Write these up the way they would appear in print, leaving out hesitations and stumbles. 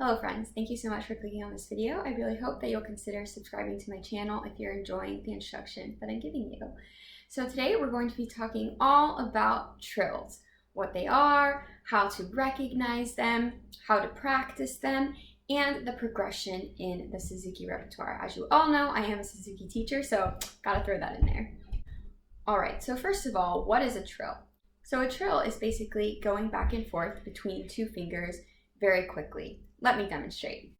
Hello friends, thank you so much for clicking on this video. I really hope that you'll consider subscribing to my channel if you're enjoying the instruction that I'm giving you. So today we're going to be talking all about trills, what they are, how to recognize them, how to practice them, and the progression in the Suzuki repertoire. As you all know, I am a Suzuki teacher, so gotta throw that in there. Alright, so first of all, what is a trill? So a trill is basically going back and forth between two fingers very quickly. Let me demonstrate.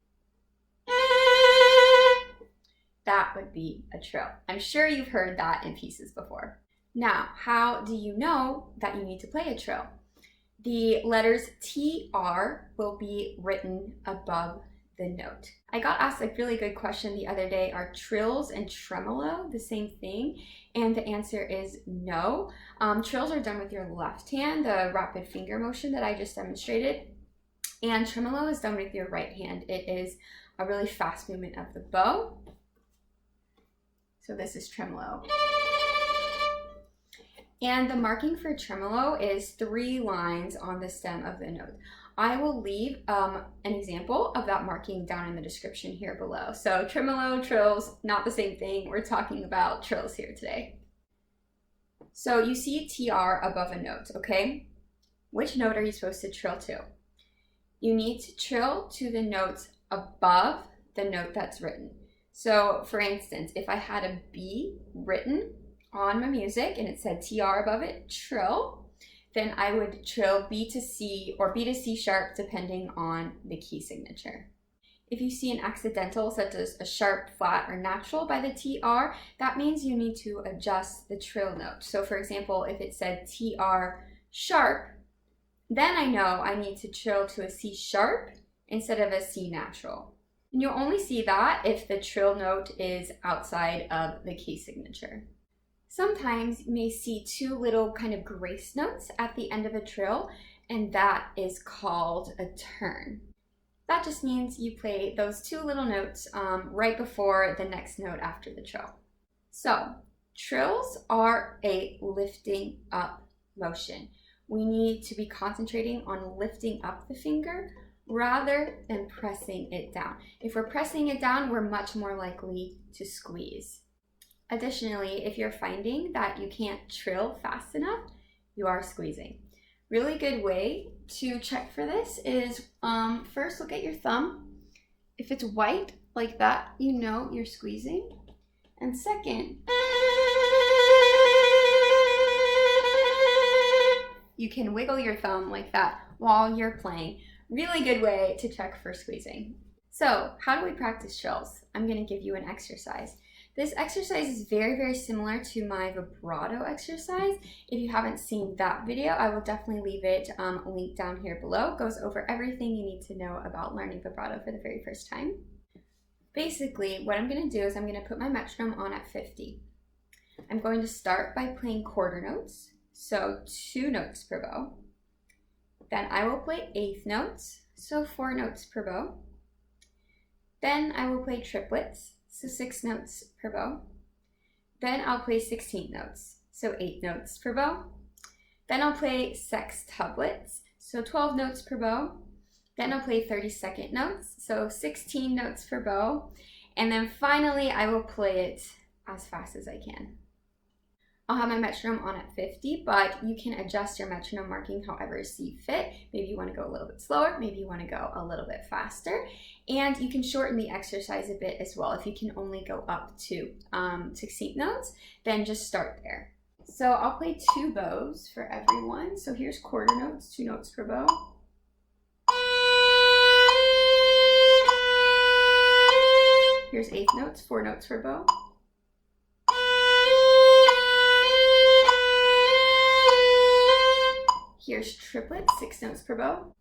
That would be a trill. I'm sure you've heard that in pieces before. Now, how do you know that you need to play a trill? The letters TR will be written above the note. I got asked a really good question the other day, are trills and tremolo the same thing? And the answer is no. Trills are done with your left hand, the rapid finger motion that I just demonstrated. And tremolo is done with your right hand. It is a really fast movement of the bow. So this is tremolo. And the marking for tremolo is 3 lines on the stem of the note. I will leave an example of that marking down in the description here below. So tremolo, trills, not the same thing. We're talking about trills here today. So you see TR above a note, okay? Which note are you supposed to trill to? You need to trill to the notes above the note that's written. So for instance, if I had a B written on my music and it said TR above it, trill, then I would trill B to C or B to C sharp depending on the key signature. If you see an accidental such as a sharp, flat, or natural by the TR, that means you need to adjust the trill note. So for example, if it said TR sharp, then I know I need to trill to a C sharp instead of a C natural. And you'll only see that if the trill note is outside of the key signature. Sometimes you may see 2 little kind of grace notes at the end of a trill, and that is called a turn. That just means you play those 2 little notes right before the next note after the trill. So, trills are a lifting up motion. We need to be concentrating on lifting up the finger rather than pressing it down. If we're pressing it down, we're much more likely to squeeze. Additionally, if you're finding that you can't trill fast enough, you are squeezing. Really good way to check for this is first look at your thumb. If it's white like that, you know you're squeezing. And second, you can wiggle your thumb like that while you're playing. Really good way to check for squeezing. So how do we practice trills? I'm going to give you an exercise. This exercise is very, very similar to my vibrato exercise. If you haven't seen that video, I will definitely leave it linked down here below. It goes over everything you need to know about learning vibrato for the very first time. Basically, what I'm going to do is I'm going to put my metronome on at 50. I'm going to start by playing quarter notes. So 2 notes per bow. Then I will play 1/8 notes, so 4 notes per bow. Then I will play triplets, so 6 notes per bow. Then I'll play 16 notes, so 8 notes per bow. Then I'll play sextuplets, so 12 notes per bow. Then I'll play 32nd notes, so 16 notes per bow. And then finally I will play it as fast as I can. I'll have my metronome on at 50, but you can adjust your metronome marking however you see fit. Maybe you want to go a little bit slower, maybe you want to go a little bit faster. And you can shorten the exercise a bit as well. If you can only go up to 16 notes, then just start there. So I'll play 2 bows for everyone. So here's quarter notes, 2 notes per bow. Here's 1/8 notes, 4 notes per bow. Here's triplets, 6 notes per bow.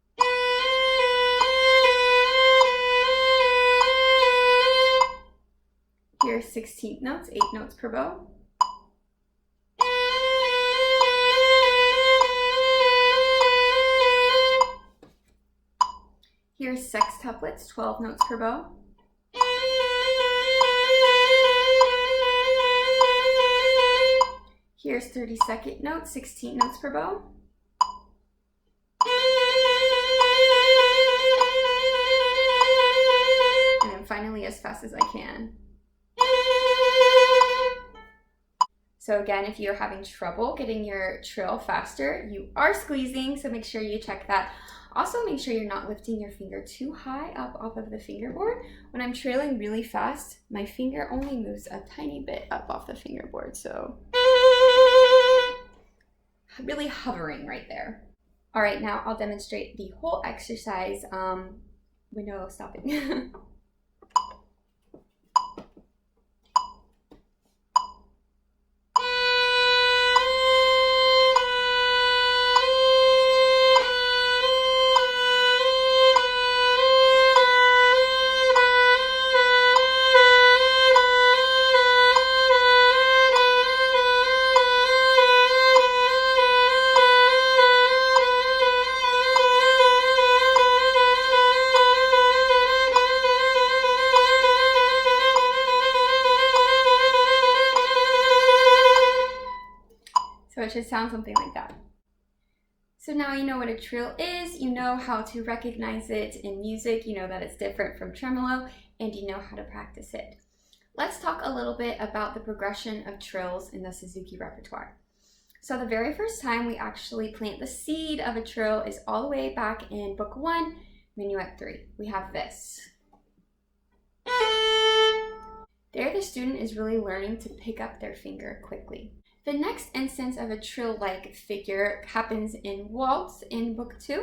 Here's 16th notes, 8 notes per bow. Here's sextuplets, 12 notes per bow. Here's 32nd notes, 16 notes per bow. fast as I can. So again, if you're having trouble getting your trill faster, you are squeezing, so make sure you check that. Also, make sure you're not lifting your finger too high up off of the fingerboard. When I'm trailing really fast, my finger only moves a tiny bit up off the fingerboard, so really hovering right there. All right, now I'll demonstrate the whole exercise. Window stopping. So it should sound something like that. So now you know what a trill is, you know how to recognize it in music, you know that it's different from tremolo, and you know how to practice it. Let's talk a little bit about the progression of trills in the Suzuki repertoire. So the very first time we actually plant the seed of a trill is all the way back in Book 1, Minuet 3. We have this. There the student is really learning to pick up their finger quickly. The next instance of a trill-like figure happens in Waltz in Book 2.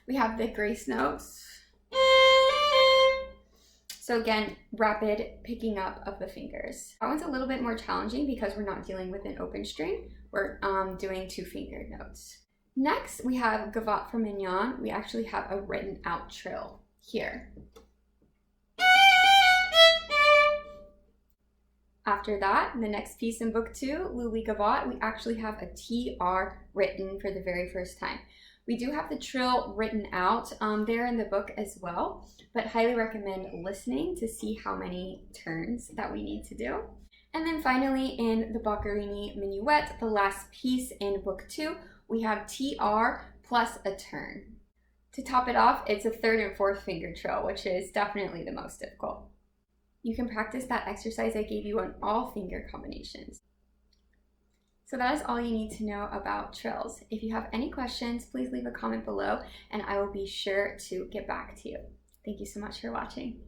We have the grace notes. So again, rapid picking up of the fingers. That one's a little bit more challenging because we're not dealing with an open string. We're doing 2-fingered notes. Next, we have Gavotte from Mignon. We actually have a written out trill here. After that, the next piece in Book 2, Louis Gavotte, we actually have a TR written for the very first time. We do have the trill written out there in the book as well, but highly recommend listening to see how many turns that we need to do. And then finally in the Boccherini Minuet, the last piece in Book 2, we have TR plus a turn. To top it off, it's a 3rd and 4th finger trill, which is definitely the most difficult. You can practice that exercise I gave you on all finger combinations. So that is all you need to know about trills. If you have any questions, please leave a comment below and I will be sure to get back to you. Thank you so much for watching.